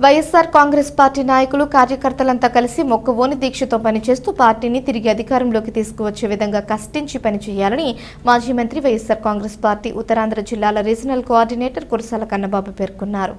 YSR Congress party నాయకులు కార్యకర్తలంతా కలిసి మొక్కవోని దీక్షతో పనిచేస్తూ పార్టీని తిరిగి అధికారంలోకి తీసుకువచ్చే విధంగా కష్టించి పనిచేయాలని మాజీ మంత్రి వైఎస్ఆర్ కాంగ్రెస్ పార్టీ ఉత్తరాంధ్ర జిల్లాల రీజనల్ కోఆర్డినేటర్ కురసాల కన్నబాబు పేర్కొన్నారు.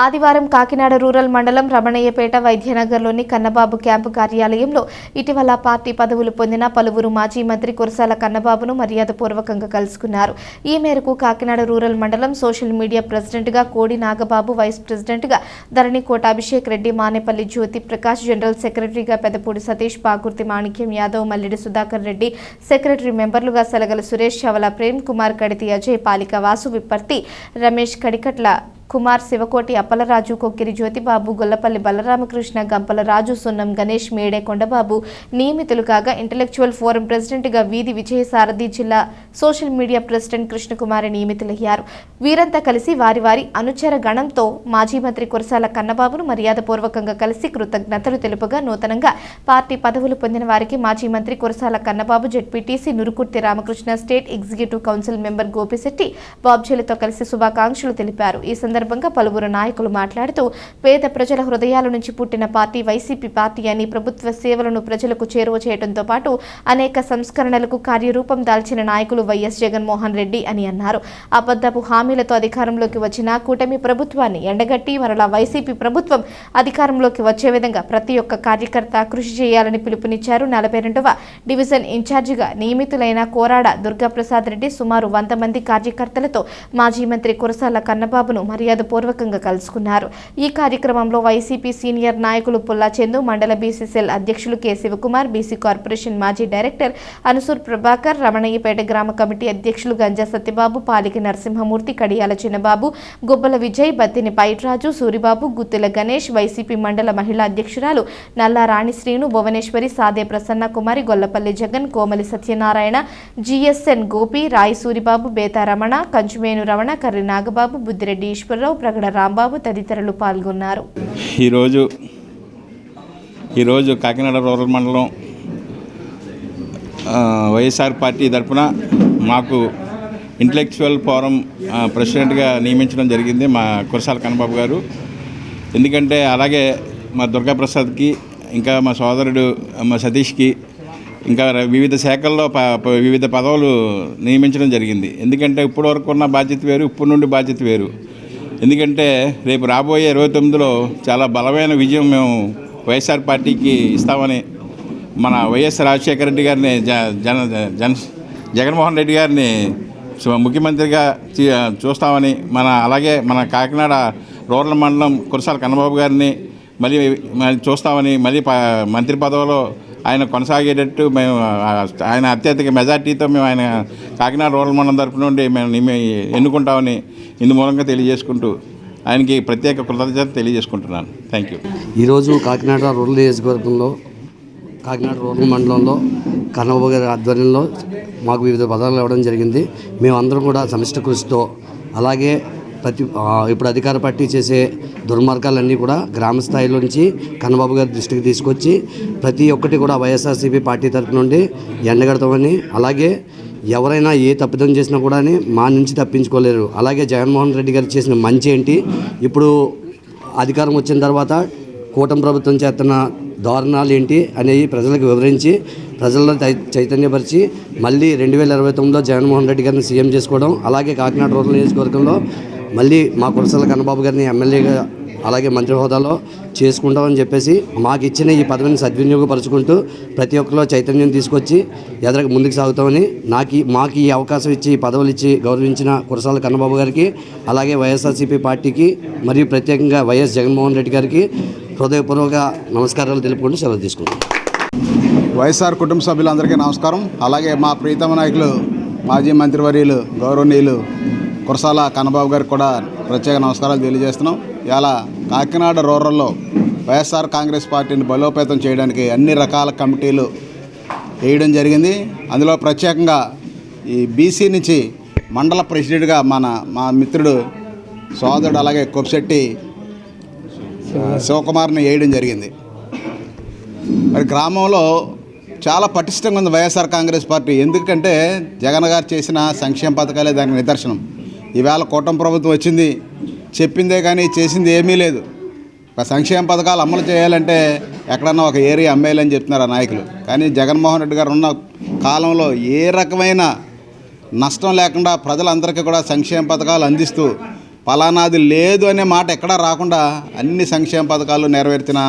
ఆదివారం కాకినాడ రూరల్ మండలం రమణయ్యపేట వైద్యనగర్లోని కన్నబాబు క్యాంపు కార్యాలయంలో ఇటీవల పార్టీ పదవులు పొందిన పలువురు మాజీ మంత్రి కురసాల కన్నబాబును మర్యాదపూర్వకంగా కలుసుకున్నారు. ఈ మేరకు కాకినాడ రూరల్ మండలం సోషల్ మీడియా ప్రెసిడెంట్గా కోడి నాగబాబు, వైస్ ప్రెసిడెంట్గా ధరణికోట అభిషేక్ రెడ్డి, మానేపల్లి జ్యోతి ప్రకాష్, జనరల్ సెక్రటరీగా పెదపూడి సతీష్, పాకుర్తి మాణిక్యం యాదవ్, మల్లిడి సుధాకర్ రెడ్డి, సెక్రటరీ మెంబర్లుగా సలగల సురేష్, చవల ప్రేమ్ కుమార్, కడితి అజయ్, పాలిక వాసు, విప్పర్తి రమేష్, కడికట్ల కుమార్, శివకోటి అప్పలరాజు, కొక్కిరి జ్యోతిబాబు, గొల్లపల్లి బలరామకృష్ణ, గంపల రాజు, సున్నం గణేష్, మేడే కొండబాబు నియమితులు కాగా ఇంటలెక్చువల్ ఫోరం ప్రెసిడెంట్గా వీధి విజయసారథి, జిల్లా సోషల్ మీడియా ప్రెసిడెంట్ కృష్ణకుమారి నియమితులయ్యారు. వీరంతా కలిసి వారి వారి అనుచర గణంతో మాజీ మంత్రి కురసాల కన్నబాబును మర్యాదపూర్వకంగా కలిసి కృతజ్ఞతలు తెలుపుగా నూతనంగా పార్టీ పదవులు పొందిన వారికి మాజీ మంత్రి Kurasala Kannababu, ZPTC Nurukurthi Ramakrishna, state executive council member Gopisetti, బాబ్జీలతో కలిసి శుభాకాంక్షలు తెలిపారు. ఈ సందర్భంగా పలువురు నాయకులు మాట్లాడుతూ పేద ప్రజల హృదయాల నుంచి పుట్టిన పార్టీ వైసీపీ పార్టీ అని, ప్రభుత్వ సేవలను ప్రజలకు చేరువ చేయడంతో పాటు అనేక సంస్కరణలకు కార్యరూపం దాల్చిన నాయకులు వైఎస్ జగన్మోహన్ రెడ్డి అని అన్నారు. అబద్ధపు హామీలతో అధికారంలోకి వచ్చిన కూటమి ప్రభుత్వాన్ని ఎండగట్టి మరలా వైసీపీ ప్రభుత్వం అధికారంలోకి వచ్చే విధంగా ప్రతి ఒక్క కార్యకర్త కృషి చేయాలని పిలుపునిచ్చారు. 42వ డివిజన్ ఇన్ఛార్జిగా నియమితులైన కోరాడ దుర్గాప్రసాద్ రెడ్డి సుమారు 100 మంది కార్యకర్తలతో మాజీ మంత్రి కురసాల కన్నబాబును మర్యాదపూర్వకంగా కలుసుకున్నారు. ఈ కార్యక్రమంలో వైసీపీ సీనియర్ నాయకులు పుల్లా చందు, మండల బీసీసీఎల్ అధ్యక్షులు కె శివకుమార్, బీసీ కార్పొరేషన్ మాజీ డైరెక్టర్ అనుసూర్ ప్రభాకర్, రమణయ్యపేట గ్రామ కమిటీ అధ్యక్షులు గంజా సత్యబాబు, పాలికి నరసింహమూర్తి, కడియాల చిన్నబాబు, గుబ్బల విజయ్, బత్తిని పైట్రాజు, సూరిబాబు, గుత్తిల గణేష్, వైసీపీ మండల మహిళా అధ్యక్షురాలు నల్లా రాణి శ్రీను, భువనేశ్వరి, సాదే ప్రసన్న కుమారి, గొల్లపల్లి జగన్, కోమలి సత్యనారాయణ, జిఎస్ఎన్ గోపి, రాయి సూరిబాబు, బేతా రమణ, కంచుమేను రమణ, కర్రి నాగబాబు, బుద్దిరెడ్డి ఈశ్వరరావు, ప్రగడ రాంబాబు తదితరులు పాల్గొన్నారు. ఈరోజు కాకినాడ రూరల్ మండలం వైఎస్ఆర్ పార్టీ తరఫున మాకు ఇంటలెక్చువల్ ఫోరం ప్రెసిడెంట్గా నియమించడం జరిగింది మా కురసాల కన్నబాబు గారు. ఎందుకంటే అలాగే మా దుర్గాప్రసాద్కి, ఇంకా మా సోదరుడు మా సతీష్కి, ఇంకా వివిధ శాఖల్లో వివిధ పదవులు నియమించడం జరిగింది. ఎందుకంటే ఇప్పటి వరకు ఉన్న బాధ్యత వేరు, ఇప్పటి నుండి బాధ్యత వేరు. ఎందుకంటే రేపు రాబోయే 29లో చాలా బలమైన విజయం మేము వైఎస్ఆర్ పార్టీకి ఇస్తామని మన వైఎస్ రాజశేఖర రెడ్డి గారిని జగన్మోహన్ రెడ్డి గారిని ముఖ్యమంత్రిగా చూస్తామని, అలాగే మన కాకినాడ రూరల్ మండలం కురసాల కన్నబాబు గారిని మళ్ళీ చూస్తామని, మళ్ళీ మంత్రి పదవిలో ఆయన కొనసాగేటట్టు మేము ఆయన అత్యధిక మెజార్టీతో మేము ఆయన కాకినాడ రూరల్ మండలం తరపు నుండి మేము ఎన్నుకుంటామని ఇందు మూలంగా తెలియజేసుకుంటూ ఆయనకి ప్రత్యేక కృతజ్ఞత తెలియజేసుకుంటున్నాను. Thank you. ఈరోజు కాకినాడ రూరల్ నియోజకవర్గంలో కాకినాడ రూరల్ మండలంలో కన్నబాబు గారి ఆధ్వర్యంలో మాకు వివిధ పదవులు ఇవ్వడం జరిగింది. మేమందరం కూడా సమిష్టి కృషితో, అలాగే ఇప్పుడు అధికార పార్టీ చేసే దుర్మార్గాలన్నీ కూడా గ్రామ స్థాయిలో నుంచి కన్నబాబు గారి దృష్టికి తీసుకొచ్చి ప్రతి ఒక్కటి కూడా వైఎస్ఆర్సీపీ పార్టీ తరఫు నుండి ఎండగడతామని, అలాగే ఎవరైనా ఏ తప్పిదం చేసినా కూడా మా నుంచి తప్పించుకోలేరు. అలాగే జగన్మోహన్ రెడ్డి గారు చేసిన మంచి ఏంటి, ఇప్పుడు అధికారం వచ్చిన తర్వాత కూటమి ప్రభుత్వం చేస్తున్న దారుణాలు ఏంటి అనేవి ప్రజలకు వివరించి ప్రజల్లో చైతన్యపరిచి మళ్ళీ 2029లో జగన్మోహన్ రెడ్డి గారిని సీఎం చేసుకోవడం, అలాగే కాకినాడ రూరల్ నియోజకవర్గంలో మళ్ళీ మా కురసాల కన్నబాబు గారిని ఎమ్మెల్యేగా అలాగే మంత్రి హోదాలో చేసుకుంటామని చెప్పేసి మాకు ఇచ్చిన ఈ పదవిని సద్వినియోగపరుచుకుంటూ ప్రతి ఒక్కరిలో చైతన్యం తీసుకొచ్చి ముందుకు సాగుతామని మాకు ఈ అవకాశం ఇచ్చి ఈ పదవులు ఇచ్చి గౌరవించిన కురసాల కన్నబాబు గారికి, అలాగే వైఎస్ఆర్సీపీ పార్టీకి మరియు ప్రత్యేకంగా వైఎస్ జగన్మోహన్ రెడ్డి గారికి హృదయపూర్వక నమస్కారాలు తెలుపుకుంటూ సెలవు తీసుకుంటాం. వైఎస్ఆర్ కుటుంబ సభ్యులందరికీ నమస్కారం. అలాగే మా ప్రీతమ నాయకులు మాజీ మంత్రివర్యులు గౌరవనీయులు కురసాల కన్నబాబు గారికి కూడా ప్రత్యేక నమస్కారాలు తెలియజేస్తున్నాం. ఇలా కాకినాడ రూరల్లో వైఎస్ఆర్ కాంగ్రెస్ పార్టీని బలోపేతం చేయడానికి అన్ని రకాల కమిటీలు వేయడం జరిగింది. అందులో ప్రత్యేకంగా ఈ బీసీ నుంచి మండల ప్రెసిడెంట్గా మా మిత్రుడు సోదరుడు అలాగే కొప్పిశెట్టి శివకుమార్ని వేయడం జరిగింది. మరి గ్రామంలో చాలా పటిష్టంగా ఉంది వైఎస్ఆర్ కాంగ్రెస్ పార్టీ. ఎందుకంటే జగన్ గారు చేసిన సంక్షేమ పథకాలే దానికి నిదర్శనం. ఈవేళ కూటమి ప్రభుత్వం వచ్చింది, చెప్పిందే కానీ చేసింది ఏమీ లేదు. ఒక సంక్షేమ పథకాలు అమలు చేయాలంటే ఎక్కడన్నా ఒక ఏరియా అమ్మేయాలని చెప్తున్నారు ఆ నాయకులు. కానీ జగన్మోహన్ రెడ్డి గారు ఉన్న కాలంలో ఏ రకమైన నష్టం లేకుండా ప్రజలందరికీ కూడా సంక్షేమ పథకాలు అందిస్తూ పలానాది లేదు అనే మాట ఎక్కడా రాకుండా అన్ని సంక్షేమ పథకాలు నెరవేర్చిన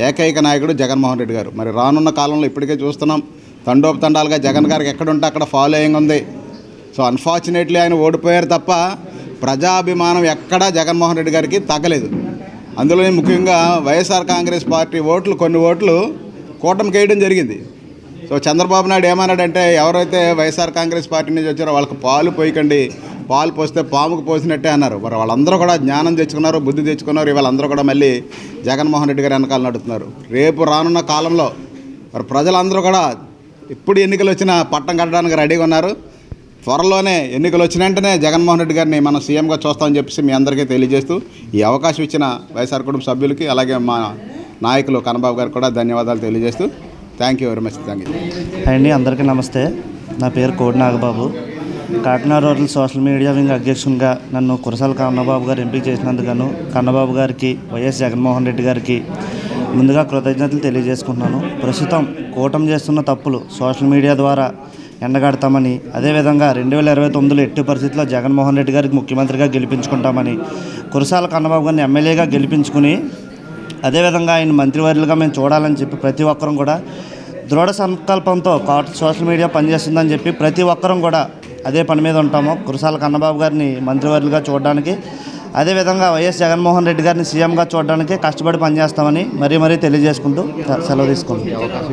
ఏకైక నాయకుడు జగన్మోహన్ రెడ్డి గారు. మరి రానున్న కాలంలో ఇప్పటికే చూస్తున్నాం, తండోపతండాలుగా జగన్ గారికి ఎక్కడుంటే అక్కడ ఫాలోయింగ్ ఉంది. సో అన్ఫార్చునేట్లీ ఆయన ఓడిపోయారు తప్ప ప్రజాభిమానం ఎక్కడా జగన్మోహన్ రెడ్డి గారికి తగ్గలేదు. అందులోనే ముఖ్యంగా వైఎస్ఆర్ కాంగ్రెస్ పార్టీ ఓట్లు, కొన్ని ఓట్లు కూటమికి వేయడం జరిగింది. సో చంద్రబాబు నాయుడు ఏమన్నాడంటే, ఎవరైతే వైఎస్ఆర్ కాంగ్రెస్ పార్టీ నుంచి వచ్చారో వాళ్ళకి పాలు పోయకండి, పాలు పోస్తే పాముకు పోసినట్టే అన్నారు. మరి వాళ్ళందరూ కూడా జ్ఞానం తెచ్చుకున్నారు, బుద్ధి తెచ్చుకున్నారు. వాళ్ళందరూ కూడా మళ్ళీ జగన్మోహన్ రెడ్డి గారు వెనకాల నడుతున్నారు. రేపు రానున్న కాలంలో మరి ప్రజలందరూ కూడా ఇప్పుడు ఎన్నికలు వచ్చినా పట్టం కట్టడానికి రెడీగా ఉన్నారు. త్వరలోనే ఎన్నికలు వచ్చిన వెంటనే జగన్మోహన్ రెడ్డి గారిని మనం సీఎంగా చూస్తామని చెప్పేసి మీ అందరికీ తెలియజేస్తూ, ఈ అవకాశం ఇచ్చిన వైఎస్ఆర్ కుటుంబ సభ్యులకి అలాగే మా నాయకులు కన్నబాబు గారికి కూడా ధన్యవాదాలు తెలియజేస్తూ thank you very much. Thank you అండి. అందరికీ నమస్తే. నా పేరు కోడి Nagababu. Kakinada rural social media wing అధ్యక్షునిగా నన్ను కురసాల కన్నబాబు గారు ఎంపిక చేసినందుకు కన్నబాబు గారికి, వైఎస్ జగన్మోహన్ రెడ్డి గారికి ముందుగా కృతజ్ఞతలు తెలియజేసుకుంటున్నాను. ప్రస్తుతం కూటమి చేస్తున్న తప్పులు సోషల్ మీడియా ద్వారా ఎండగడతామని, అదేవిధంగా 2029లో ఎట్టి పరిస్థితుల్లో జగన్మోహన్ రెడ్డి గారికి ముఖ్యమంత్రిగా గెలిపించుకుంటామని, కురసాల కన్నబాబు గారిని ఎమ్మెల్యేగా గెలిపించుకుని అదేవిధంగా ఆయన మంత్రివర్యులుగా మేము చూడాలని చెప్పి ప్రతి ఒక్కరం కూడా దృఢ సంకల్పంతో సోషల్ మీడియా పనిచేస్తుందని చెప్పి ప్రతి ఒక్కరం కూడా అదే పని మీద ఉంటాము. కురసాల కన్నబాబు గారిని మంత్రివర్యులుగా చూడడానికి, అదేవిధంగా వైఎస్ జగన్మోహన్ రెడ్డి గారిని సీఎంగా చూడడానికి కష్టపడి పనిచేస్తామని మరీ తెలియజేసుకుంటూ సెలవు తీసుకుంటాం.